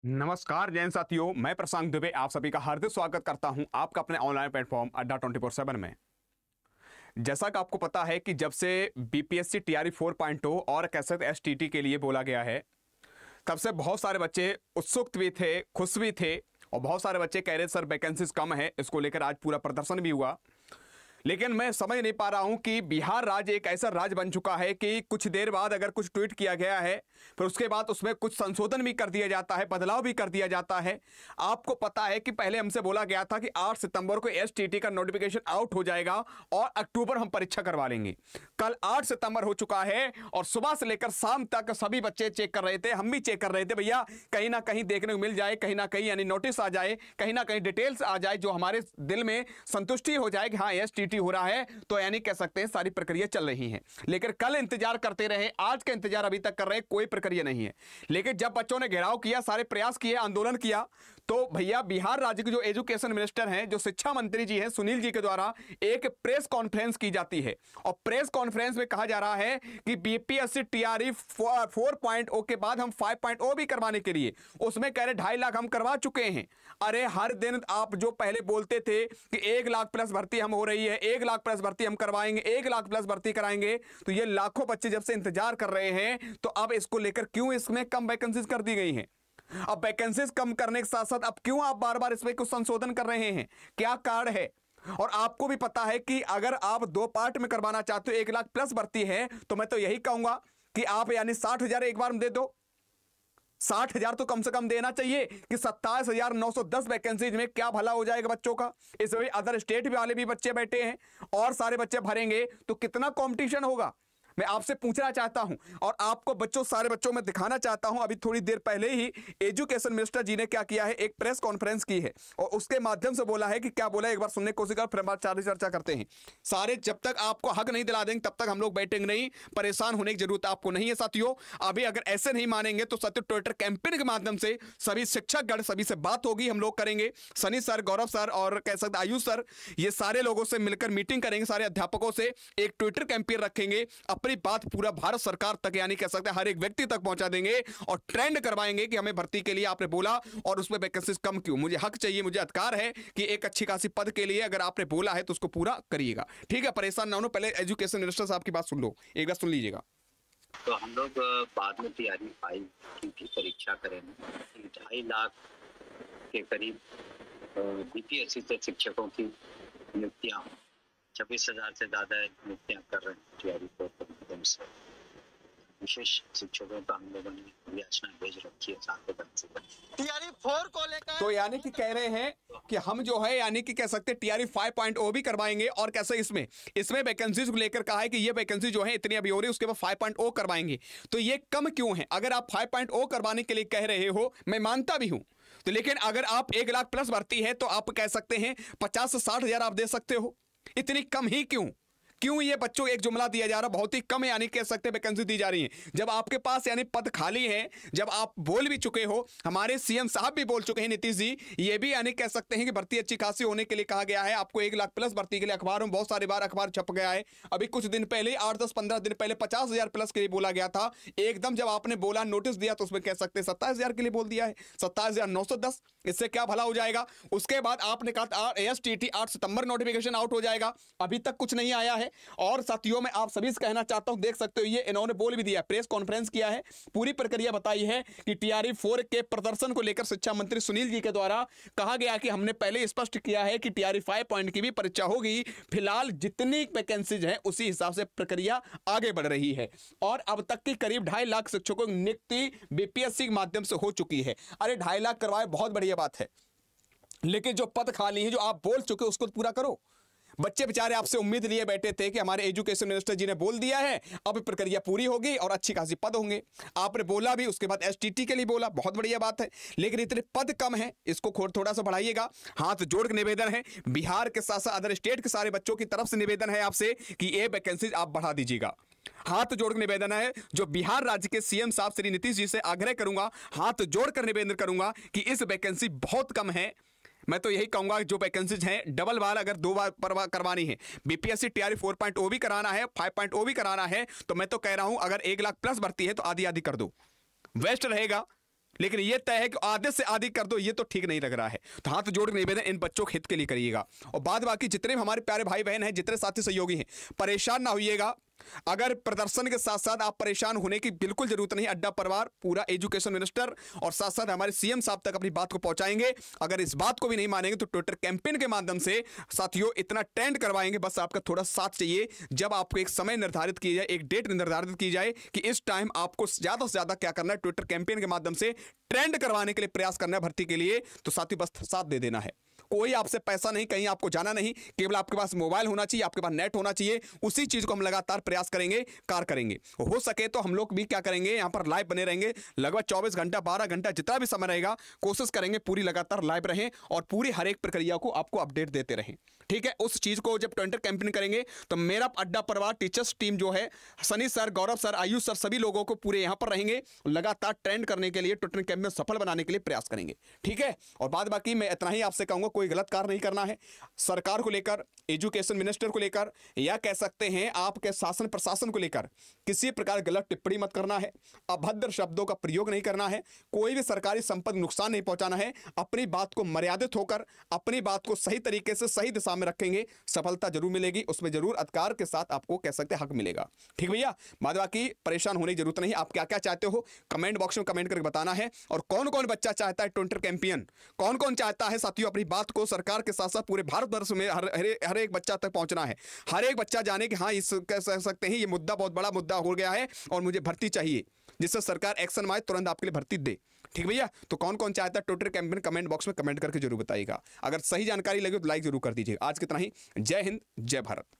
नमस्कार जैन साथियों, मैं प्रशांत दुबे आप सभी का हार्दिक स्वागत करता हूं आपका अपने ऑनलाइन प्लेटफॉर्म अड्डा 24/7 में। जैसा कि आपको पता है कि जब से बीपीएससी टीआरई 4.0 और कैसे एसटीटी के लिए बोला गया है, तब से बहुत सारे बच्चे उत्सुक भी थे, खुश भी थे और बहुत सारे बच्चे कह रहे सर वैकेंसीज कम है। इसको लेकर आज पूरा प्रदर्शन भी हुआ। लेकिन मैं समझ नहीं पा रहा हूं कि बिहार राज्य एक ऐसा राज्य बन चुका है कि कुछ देर बाद अगर कुछ ट्वीट किया गया है फिर उसके बाद उसमें कुछ संशोधन भी कर दिया जाता है, बदलाव भी कर दिया जाता है। आपको पता है कि पहले हमसे बोला गया था कि 8 सितंबर को एसटीटी का नोटिफिकेशन आउट हो जाएगा और अक्टूबर हम परीक्षा करवा लेंगे। कल 8 सितंबर हो चुका है और सुबह से लेकर शाम तक सभी बच्चे चेक कर रहे थे, हम भी चेक कर रहे थे। भैया कहीं ना कहीं देखने को मिल जाए, कहीं ना कहीं यानी नोटिस आ जाए, कहीं ना कहीं डिटेल्स आ जाए जो हमारे दिल में संतुष्टि हो जाए कि हाँ एसटीटी हो रहा है, तो यानी कह सकते हैं सारी प्रक्रिया चल रही है। लेकिन कल इंतजार करते रहे, आज का इंतजार अभी तक कर रहे, कोई प्रक्रिया नहीं है। लेकिन जब बच्चों ने घेराव किया, सारे प्रयास किए, आंदोलन किया, तो भैया बिहार राज्य के जो एजुकेशन मिनिस्टर हैं, जो शिक्षा मंत्री जी हैं, सुनील जी के द्वारा एक प्रेस कॉन्फ्रेंस की जाती है और प्रेस कॉन्फ्रेंस में कहा जा रहा है कि बीपीएससी टीआरई 4.0 के बाद हम 5.0 भी करवाने के लिए, उसमें कह रहे 2.5 लाख हम करवा चुके हैं। अरे हर दिन आप जो पहले बोलते थे कि 1 लाख प्लस भर्ती हम हो रही है, 1 लाख प्लस भर्ती हम करवाएंगे, 1 लाख प्लस भर्ती कराएंगे, तो ये लाखों बच्चे जब से इंतजार कर रहे हैं, तो अब इसको लेकर क्यों इसमें कम वैकेंसीज कर दी गई हैं? अब वैकेंसीज कम करने के साथ साथ अब क्यों आप बार बार इसमें कुछ संशोधन कर रहे हैं? क्या कारण है? और आपको भी पता है कि अगर आप 2 पार्ट में करवाना चाहते हो, 1 लाख प्लस भर्ती है, तो मैं तो यही कहूंगा कि आप यानी 60,000 एक बार में दे दो। 60,000 तो कम से कम देना चाहिए कि 27,910 वैकेंसीज में क्या भला हो जाएगा बच्चों का। इसमें अदर स्टेट वाले भी बच्चे बैठे हैं और सारे बच्चे भरेंगे तो कितना कंपटीशन होगा। मैं आपसे पूछना चाहता हूं और आपको बच्चों, सारे बच्चों में दिखाना चाहता हूं। अभी थोड़ी देर पहले ही एजुकेशन मिनिस्टर जी ने क्या किया है, एक प्रेस कॉन्फ्रेंस की है और उसके माध्यम से बोला है कि क्या बोला है, एक बार सुनने की कोशिश कर, फिर बात चर्चा करते हैं। सारे जब तक आपको हक नहीं दिला देंगे तब तक हम लोग बैठेंगे नहीं। परेशान होने की जरूरत आपको नहीं है साथियों। अभी अगर ऐसे नहीं मानेंगे तो साथियों ट्विटर कैंपेन के माध्यम से सभी शिक्षकगण, सभी से बात होगी, हम लोग करेंगे। सनी सर, गौरव सर और कह सकते आयुष सर, ये सारे लोगों से मिलकर मीटिंग करेंगे, सारे अध्यापकों से एक ट्विटर कैंपेन रखेंगे, अपनी बात पूरा भारत सरकार तक यानी कह सकते हैं हर एक व्यक्ति तक पहुंचा देंगे और ट्रेंड करवाएंगे कि हमें भर्ती के लिए आपने बोला और उसमें वैकेंसीज कम क्यों। मुझे हक चाहिए, मुझे अधिकार है कि एक अच्छी खासी पद के लिए अगर आपने बोला है तो उसको पूरा करिएगा। ठीक है, परेशान ना हो। पहले एजुकेशन मिनिस्टर साहब की बात सुन लो, एक बार सुन लीजिएगा। तो हम लोग बाद में तैयारी फाइल की परीक्षा करेंगे। 2.5 लाख के करीब बीपीएससी से शिक्षकों की नियुक्तियां, 26,000 से ज्यादा नियुक्तियां कर रहे हैं तैयारी को से। विशेष शिक्षकों का हम लोगों ने याचना भेज रखी है टीआरई 4 को लेकर। तो यानी कि कह रहे हैं कि हम जो है यानी कि कह सकते हैं टीआरई 5.0 भी करवाएंगे और कैसे इसमें वैकेंसीज को लेकर कहा है कि ये वैकेंसी जो है इतनी अभी हो रही है, उसके बाद 5.0 करवाएंगे। तो ये कम क्यों है? अगर आप 5.0 करवाने के लिए कह रहे हो, मैं मानता भी हूं, तो लेकिन अगर आप 1 लाख प्लस भर्ती है तो आप कह सकते हैं 50 से 60,000 आप दे सकते हो। इतनी कम ही क्यों? क्यों ये बच्चों एक जुमला दिया जा रहा, बहुत ही कम यानी कह सकते वैकेंसी दी जा रही है, जब आपके पास यानी पद खाली है, जब आप बोल भी चुके हो, हमारे सीएम साहब भी बोल चुके हैं, नीतीश जी, ये भी यानी कह सकते हैं कि भर्ती अच्छी खासी होने के लिए कहा गया है। आपको 1 लाख प्लस भर्ती के लिए अखबार में बहुत सारी बार अखबार छप गया है। अभी कुछ दिन पहले 8, 10, 15 दिन पहले 50,000 प्लस के लिए बोला गया था। एकदम जब आपने बोला, नोटिस दिया, तो उसमें कह सकते हैं 27,000 के लिए बोल दिया है, 27,910। इससे क्या भला हो जाएगा? उसके बाद आपने कहा एसटीटी 8 सितंबर नोटिफिकेशन आउट हो जाएगा, अभी तक कुछ नहीं आया है। और साथियों मैं आप सभी से कहना चाहता हूं, देख सकते हो ये इन्होंने बोल भी दिया, प्रेस कॉन्फ्रेंस किया है, पूरी प्रक्रिया बताई है कि टीआरई 4 के प्रदर्शन को लेकर शिक्षा मंत्री सुनील जी के द्वारा कहा गया कि हमने पहले स्पष्ट किया है कि टीआरई 5 की भी परीक्षा होगी। फिलहाल जितनी वैकेंसीज है उसी हिसाब से प्रक्रिया आगे बढ़ रही है और अब तक की करीब 2.5 लाख शिक्षकों की नियुक्ति बीपीएससी के माध्यम से हो चुकी है। अरे 2.5 लाख करवाए, बहुत बढ़िया बात है, लेकिन जो पद खाली है, जो आप बोल चुके हो, उसको पूरा करो। बच्चे बेचारे आपसे उम्मीद लिए बैठे थे कि हमारे एजुकेशन मिनिस्टर जी ने बोल दिया है, अब प्रक्रिया पूरी होगी और अच्छी खासी पद होंगे। आपने बोला भी, उसके बाद एसटीटी के लिए बोला, बहुत बढ़िया बात है, लेकिन इतने पद कम है, इसको थोड़ा सा बढ़ाइएगा। हाथ जोड़ के निवेदन है, बिहार के साथ साथ अदर स्टेट के सारे बच्चों की तरफ से निवेदन है आपसे कि ये वैकेंसी आप बढ़ा दीजिएगा। हाथ जोड़ के निवेदन है, जो बिहार राज्य के सीएम साहब श्री नीतीश जी से आग्रह करूंगा, हाथ जोड़कर निवेदन करूंगा कि इस वैकेंसी बहुत कम है। मैं तो यही कहूंगा जो वैकेंसीज हैं डबल बार अगर 2 बार करवानी है, बीपीएससी टीआरई 4.0 भी कराना है, 5.0 भी कराना है, तो मैं तो कह रहा हूं अगर 1 लाख प्लस भर्ती है तो आधी आधी कर दो, बेस्ट रहेगा। लेकिन ये तय है कि आधे से आधी कर दो, ये तो ठीक नहीं लग रहा है। तो हाथ जोड़ के निवेदन इन बच्चों के हित के लिए करिएगा। और बाद बाकी जितने भी हमारे प्यारे भाई बहन हैं, जितने साथी सहयोगी हैं, परेशान ना होइएगा। अगर प्रदर्शन के साथ साथ आप परेशान होने की बिल्कुल जरूरत नहीं। अड्डा परिवार पूरा एजुकेशन मिनिस्टर और साथ साथ हमारे सीएम साहब तक अपनी बात को पहुंचाएंगे। अगर इस बात को भी नहीं मानेंगे तो ट्विटर कैंपेन के माध्यम से साथियों इतना ट्रेंड करवाएंगे। बस आपका थोड़ा साथ चाहिए। जब आपको एक समय निर्धारित किया जाए, एक डेट निर्धारित की जाए कि इस टाइम आपको ज्यादा से ज्यादा क्या करना है, ट्विटर कैंपेन के माध्यम से ट्रेंड करवाने के लिए प्रयास करना है भर्ती के लिए, तो साथियों बस साथ दे देना है। कोई आपसे पैसा नहीं, कहीं आपको जाना नहीं, केवल आपके पास मोबाइल होना चाहिए, आपके पास नेट होना चाहिए। उसी चीज को हम लगातार प्रयास करेंगे, कार्य करेंगे। हो सके तो हम लोग भी क्या करेंगे, यहाँ पर लाइव बने रहेंगे लगभग 24 घंटा 12 घंटा जितना भी समय रहेगा, कोशिश करेंगे पूरी लगातार लाइव रहें और पूरी हर एक प्रक्रिया को आपको अपडेट देते रहें। ठीक है, उस चीज को जब ट्विटर कैंपेन करेंगे तो मेरा अड्डा परिवार टीचर्स टीम जो है, सनी सर, गौरव सर, आयुष सर, सभी लोगों को पूरे यहां पर रहेंगे, लगातार ट्रेंड करने के लिए, ट्विटर कैंपेन सफल बनाने के लिए प्रयास करेंगे। ठीक है, और बाद बाकी मैं इतना ही आपसे कहूंगा, कोई गलत कार्य नहीं करना है। सरकार को लेकर, एजुकेशन मिनिस्टर को लेकर, या कह सकते हैं आपके शासन प्रशासन को लेकर किसी प्रकार गलत टिप्पणी मत करना है। अभद्र शब्दों का प्रयोग नहीं करना है। कोई भी सरकारी संपत्ति नुकसान नहीं पहुंचाना है। अपनी बात को मर्यादित होकर, अपनी बात को सही तरीके से सही दिशा में रखेंगे, सफलता जरूर मिलेगी। उसमें जरूर अधिकार के साथ आपको कह सकते हैं हक मिलेगा। ठीक भैया, बाद बाकी परेशान होने की जरूरत नहीं। आप क्या क्या चाहते हो कमेंट बॉक्स में कमेंट करके बताना है। और कौन कौन बच्चा चाहता है ट्विटर कैंपेन, कौन कौन चाहता है साथियों अपनी बात को सरकार के साथ साथ पूरे भारतवर्ष में हर एक बच्चा तक पहुंचना है। हर एक बच्चा जाने कि हाँ, इस कह सकते हैं ये मुद्दा बहुत बड़ा मुद्दा हो गया है और मुझे भर्ती चाहिए, जिससे सरकार एक्शन में आए, तुरंत आपके लिए भर्ती दे। ठीक भैया, तो कौन कौन चाहता है ट्विटर कैंपेन कमेंट बॉक्स में कमेंट करके जरूर बताइएगा। अगर सही जानकारी लगे तो लाइक जरूर कर दीजिएगा। आज कितना ही। जय हिंद, जय भारत।